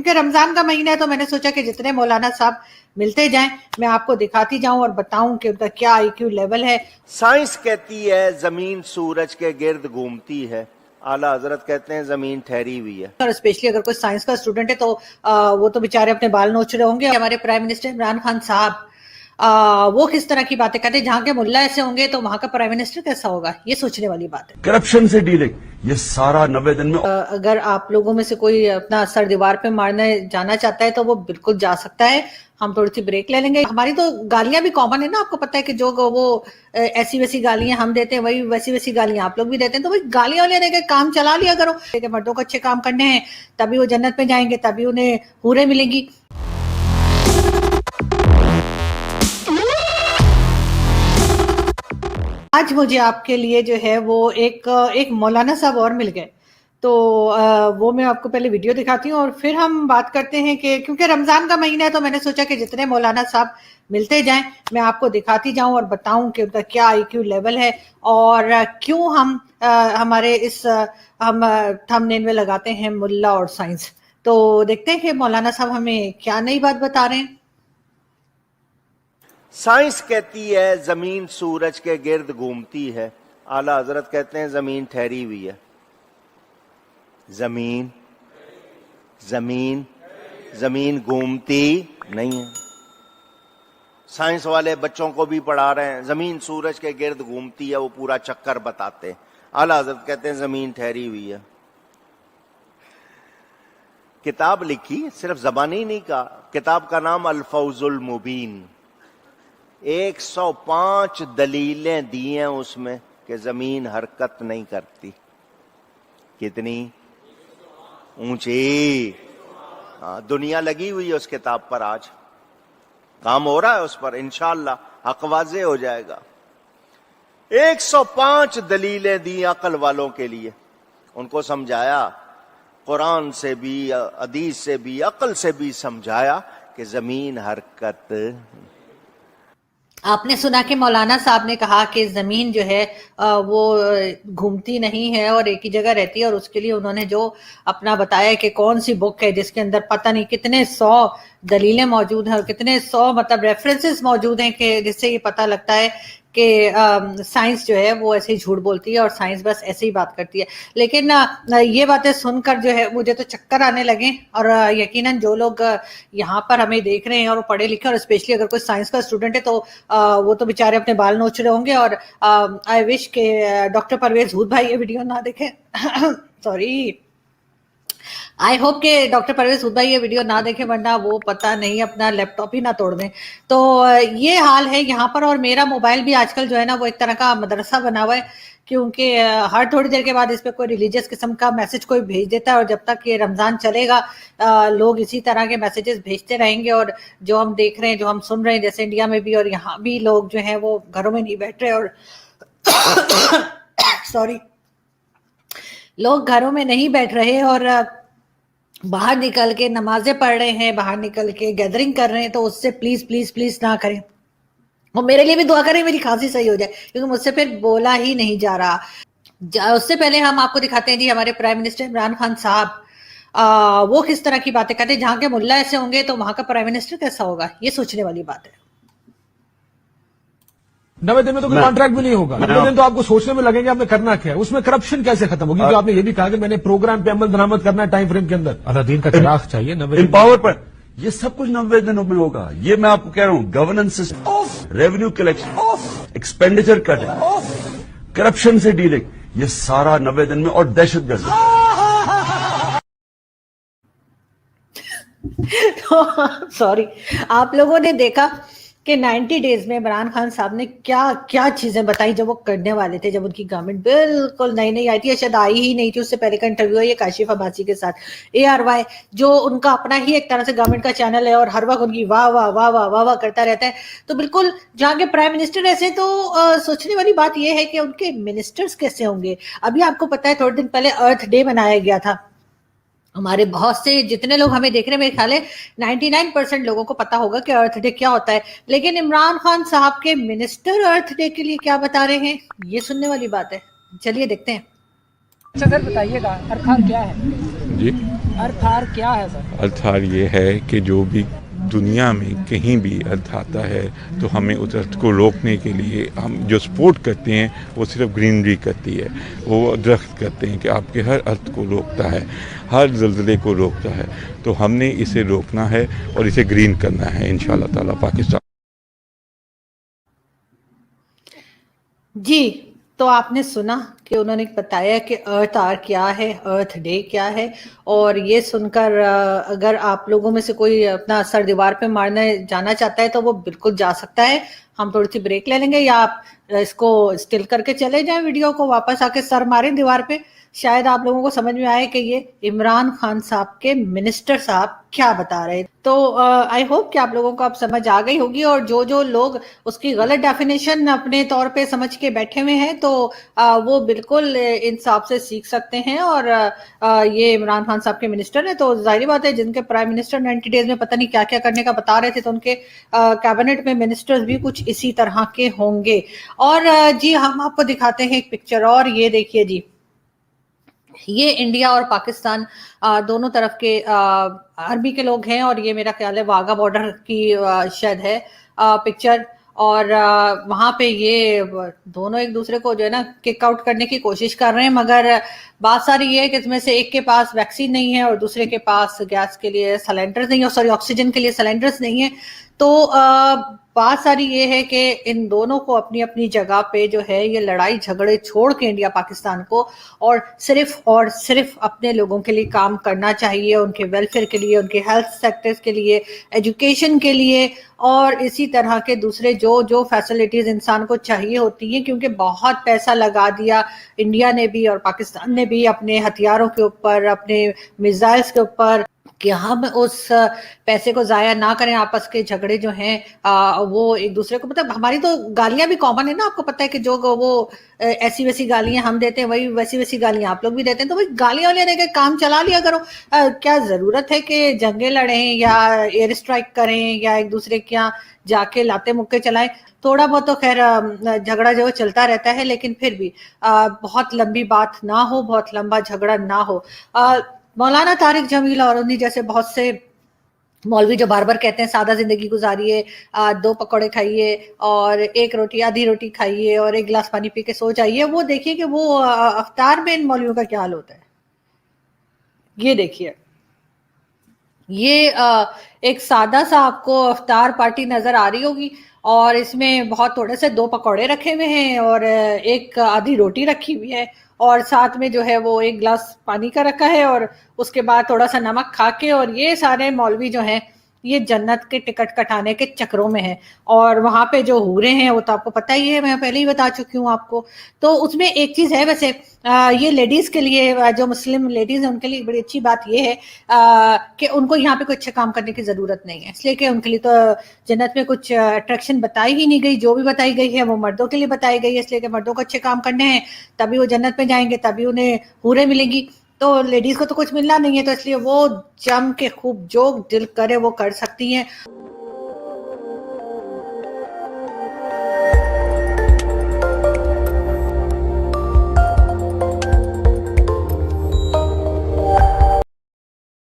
क्योंकि रमजान का महीना है तो मैंने सोचा कि जितने मौलाना साहब मिलते जाएं मैं आपको दिखाती जाऊं और बताऊं कि उनका क्या आईक्यू लेवल है। साइंस कहती है जमीन सूरज के गिर्द घूमती है, आला हजरत कहते हैं जमीन ठहरी हुई है। और स्पेशली अगर कोई साइंस का स्टूडेंट है तो वो तो बेचारे अपने बाल नोच रहे होंगे। हमारे प्राइम मिनिस्टर इमरान खान साहब वो किस तरह की बातें करते हैं, जहां के मुल्ला ऐसे होंगे तो वहां का प्राइम मिनिस्टर कैसा होगा, ये सोचने वाली बात है। करप्शन से डीलिंग, ये सारा 90 दिन में अगर आप लोगों में से कोई अपना सर दीवार पे मारने जाना चाहता है तो वो बिल्कुल जा सकता है। हम थोड़ी सी ब्रेक ले लेंगे। हमारी तो गालियां भी कॉमन है ना, आपको पता है कि जो वो ऐसी वैसी गालियां हम देते हैं वही वैसी वैसी गालियां आप लोग भी देते हैं। तो भाई गालियां लेने के काम चला लिया करो। मर्दों को अच्छे काम करने हैं तभी वो जन्नत में जाएंगे, तभी उन्हें हूरें मिलेंगी। आज मुझे आपके लिए जो है वो एक मौलाना साहब और मिल गए, तो वो मैं आपको पहले वीडियो दिखाती हूँ और फिर हम बात करते हैं कि क्योंकि रमजान का महीना है तो मैंने सोचा कि जितने मौलाना साहब मिलते जाएं मैं आपको दिखाती जाऊं और बताऊं कि उनका क्या आईक्यू लेवल है और क्यों हम हमारे इस हम थंबनेल में लगाते हैं मुल्ला और साइंस। तो देखते हैं कि मौलाना साहब हमें क्या नई बात बता रहे हैं। साइंस कहती है जमीन सूरज के गिर्द घूमती है, आला हजरत कहते हैं जमीन ठहरी हुई है। जमीन जमीन जमीन घूमती नहीं है। साइंस वाले बच्चों को भी पढ़ा रहे हैं, जमीन सूरज के गिर्द घूमती है, वो पूरा चक्कर बताते हैं। आला हजरत कहते हैं जमीन ठहरी हुई है। किताब लिखी, सिर्फ जबानी नहीं कहा, किताब का नाम अल फौजुल मुबीन। 105 दलीलें दी हैं उसमें कि जमीन हरकत नहीं करती। कितनी ऊंची, दुनिया लगी हुई है उस किताब पर, आज काम हो रहा है उस पर, इंशाअल्लाह हक वाज़े हो जाएगा। 105 दलीलें दी अकल वालों के लिए, उनको समझाया, कुरान से भी हदीस से भी अकल से भी समझाया कि जमीन हरकत। आपने सुना कि मौलाना साहब ने कहा कि जमीन जो है वो घूमती नहीं है और एक ही जगह रहती है, और उसके लिए उन्होंने जो अपना बताया कि कौन सी बुक है जिसके अंदर पता नहीं कितने 100 दलीलें मौजूद हैं और कितने 100 मतलब रेफरेंसेस मौजूद हैं कि जिससे ये पता लगता है कि साइंस जो है वो ऐसे ही झूठ बोलती है और साइंस बस ऐसे ही बात करती है। लेकिन ये बातें सुनकर जो है मुझे तो चक्कर आने लगे। और यकीनन जो लोग यहाँ पर हमें देख रहे हैं और पढ़े लिखे, और स्पेशली अगर कोई साइंस का स्टूडेंट है तो वो तो बेचारे अपने बाल नोच रहे होंगे। और आई विश के डॉक्टर परवेज हूद भाई ये वीडियो ना देखें सॉरी, आई होप के डॉक्टर परवेज हूद भाई ये वीडियो ना देखें, वरना वो पता नहीं अपना लैपटॉप ही ना तोड़ दें। तो ये हाल है यहाँ पर। और मेरा मोबाइल भी आजकल जो है ना वो एक तरह का मदरसा बना हुआ है, क्योंकि हर थोड़ी देर के बाद इस पे कोई रिलीजियस किस्म का मैसेज कोई भेज देता है, और जब तक ये रमजान चलेगा लोग इसी तरह के मैसेजेस भेजते रहेंगे। और जो हम देख रहे हैं, जो हम सुन रहे हैं, जैसे इंडिया में भी और यहाँ भी लोग जो हैं वो घरों में नहीं बैठ रहे और सॉरी, लोग घरों में नहीं बैठ रहे और बाहर निकल के नमाजें पढ़ रहे हैं, बाहर निकल के गैदरिंग कर रहे हैं। तो उससे प्लीज प्लीज प्लीज ना करें, और मेरे लिए भी दुआ करें मेरी खांसी सही हो जाए, क्योंकि मुझसे फिर बोला ही नहीं जा रहा। उससे पहले हम आपको दिखाते हैं जी हमारे प्राइम मिनिस्टर इमरान खान साहब वो किस तरह की बातें करते हैं। जहां के मुल्ला ऐसे होंगे तो वहां का प्राइम मिनिस्टर कैसा होगा, ये सोचने वाली बात है। 90 दिन में तो कोई कॉन्ट्रैक्ट भी नहीं होगा। 90 दिन तो आपको सोचने में लगेंगे आपने करना क्या है, उसमें करप्शन कैसे खत्म होगी। क्योंकि आपने ये भी कहा कि मैंने प्रोग्राम पे अमल दरामद करना है टाइम फ्रेम के अंदर। अलादीन का चिराग चाहिए 90 दिन पावर पर, ये सब कुछ 90 दिनों में होगा। ये मैं आपको कह रहा हूं, governance system, revenue collection, expenditure cutting, corruption से डीलिंग, ये सारा 90 दिन में, और दहशतगर्दी। तो सॉरी, आप लोगों ने देखा कि 90 डेज में इमरान खान साहब ने क्या क्या चीजें बताई जब वो करने वाले थे, जब उनकी गवर्नमेंट बिल्कुल नई नई आई थी, शायद आई ही नहीं थी। उससे पहले का इंटरव्यू है ये काशिफ अब्बासी के साथ, ARY, जो उनका अपना ही एक तरह से गवर्नमेंट का चैनल है और हर वक्त उनकी वाह वाह वाह वाह वाह वाह करता रहता है। तो बिल्कुल जहाँ के प्राइम मिनिस्टर ऐसे, तो सोचने वाली बात यह है कि उनके मिनिस्टर्स कैसे होंगे। अभी आपको पता है थोड़े दिन पहले अर्थ डे मनाया गया था। हमारे बहुत से जितने लोग हमें देख रहे हैं, मेरे ख्याल है 99% लोगों को पता होगा कि अर्थ डे क्या होता है। लेकिन इमरान खान साहब के मिनिस्टर अर्थ डे के लिए क्या बता रहे हैं, ये सुनने वाली बात है। चलिए देखते हैं। अच्छा सर बताइएगा, अरखान क्या है? जी अर्थार क्या है सर? अर्थार ये है कि जो भी दुनिया में कहीं भी अर्थ आता है तो हमें उस अर्थ को रोकने के लिए हम जो सपोर्ट करते हैं वो सिर्फ ग्रीनरी करती है, वो दरख्त करते हैं कि आपके हर अर्थ को रोकता है, हर ज़लज़ले को रोकता है। तो हमने इसे रोकना है और इसे ग्रीन करना है इंशाअल्लाह ताला पाकिस्तान। जी, तो आपने सुना कि उन्होंने बताया कि अर्थ आर क्या है, अर्थ डे क्या है। और ये सुनकर अगर आप लोगों में से कोई अपना सर दीवार पे मारने जाना चाहता है तो वो बिल्कुल जा सकता है। हम थोड़ी सी ब्रेक ले लेंगे या आप इसको स्टिल करके चले जाएं वीडियो को, वापस आके सर मारें दीवार पे। शायद आप लोगों को समझ में आए कि ये इमरान खान साहब के मिनिस्टर साहब क्या बता रहे। तो आई होप कि आप लोगों को अब समझ आ गई होगी। और जो जो लोग उसकी गलत डेफिनेशन अपने तौर पे समझ के बैठे हुए हैं तो वो बिल्कुल इंसाफ से सीख सकते हैं। और ये इमरान खान साहब के मिनिस्टर हैं, तो जाहिर बात है जिनके प्राइम मिनिस्टर 90 डेज में पता नहीं क्या क्या करने का बता रहे थे, तो उनके कैबिनेट में मिनिस्टर्स भी कुछ इसी तरह के होंगे। और जी हम आपको दिखाते हैं एक पिक्चर, और ये देखिए जी, ये इंडिया और पाकिस्तान दोनों तरफ के आर्मी के लोग हैं। और ये मेरा ख्याल है वाघा बॉर्डर की शायद है पिक्चर। और वहां पे ये दोनों एक दूसरे को जो है ना किक आउट करने की कोशिश कर रहे हैं, मगर बात सारी ये है कि इसमें से एक के पास वैक्सीन नहीं है और दूसरे के पास गैस के लिए सिलेंडर्स नहीं है, सॉरी ऑक्सीजन के लिए सिलेंडर्स नहीं है। तो बात सारी ये है कि इन दोनों को अपनी अपनी जगह पे जो है ये लड़ाई झगड़े छोड़ के इंडिया पाकिस्तान को और सिर्फ अपने लोगों के लिए काम करना चाहिए, उनके वेलफेयर के लिए, उनके हेल्थ सेक्टर्स के लिए, एजुकेशन के लिए, और इसी तरह के दूसरे जो जो फैसिलिटीज इंसान को चाहिए होती हैं। क्योंकि बहुत पैसा लगा दिया इंडिया ने भी और पाकिस्तान ने भी अपने हथियारों के ऊपर, अपने मिसाइल्स के ऊपर, कि हम उस पैसे को जाया ना करें। आपस के झगड़े जो हैं वो एक दूसरे को, मतलब हमारी तो गालियां भी कॉमन है ना, आपको पता है कि जो वो ऐसी वैसी गालियां हम देते हैं वही वैसी वैसी गालियां आप लोग भी देते हैं। तो भाई गालियां वालियां देकर काम चला लिया करो। क्या जरूरत है कि जंगे लड़ें या एयर स्ट्राइक करें या एक दूसरे के यहाँ जाके लाते मुक्के चलाएं। थोड़ा बहुत तो खैर झगड़ा जो चलता रहता है, लेकिन फिर भी बहुत लंबी बात ना हो, बहुत लंबा झगड़ा ना हो। मौलाना तारिक जमील और उन्हीं जैसे बहुत से मौलवी जो बार बार कहते हैं सादा जिंदगी गुजारिए, 2 पकौड़े खाइए और 1 रोटी, आधी रोटी खाइए और 1 गिलास पानी पी के सो जाइए, वो देखिए कि वो अफ्तार में इन मौलवियों का क्या हाल होता है। ये देखिए, ये एक सादा सा आपको अफ्तार पार्टी नजर आ रही होगी और इसमें बहुत थोड़े से 2 पकौड़े रखे हुए हैं और 1 आधी रोटी रखी हुई है और साथ में जो है वो 1 गिलास पानी का रखा है और उसके बाद थोड़ा सा नमक खा के। और ये सारे मौलवी जो हैं ये जन्नत के टिकट कटाने के चक्रों में है। और वहां पे जो हूरे हैं वो तो आपको पता ही है, मैं पहले ही बता चुकी हूँ आपको। तो उसमें एक चीज है वैसे, ये लेडीज के लिए, जो मुस्लिम लेडीज है उनके लिए बड़ी अच्छी बात ये है कि उनको यहाँ पे कोई अच्छे काम करने की जरूरत नहीं है, इसलिए कि उनके लिए तो जन्नत में कुछ अट्रैक्शन बताई ही नहीं गई। जो भी बताई गई है वो मर्दों के लिए बताई गई है, इसलिए कि मर्दों को अच्छे काम करने हैं, तभी वो जन्नत में जाएंगे, तभी उन्हें हूरें मिलेंगी। तो लेडीज को तो कुछ मिलना नहीं है, तो इसलिए वो जम के खूब जो दिल करे वो कर सकती हैं।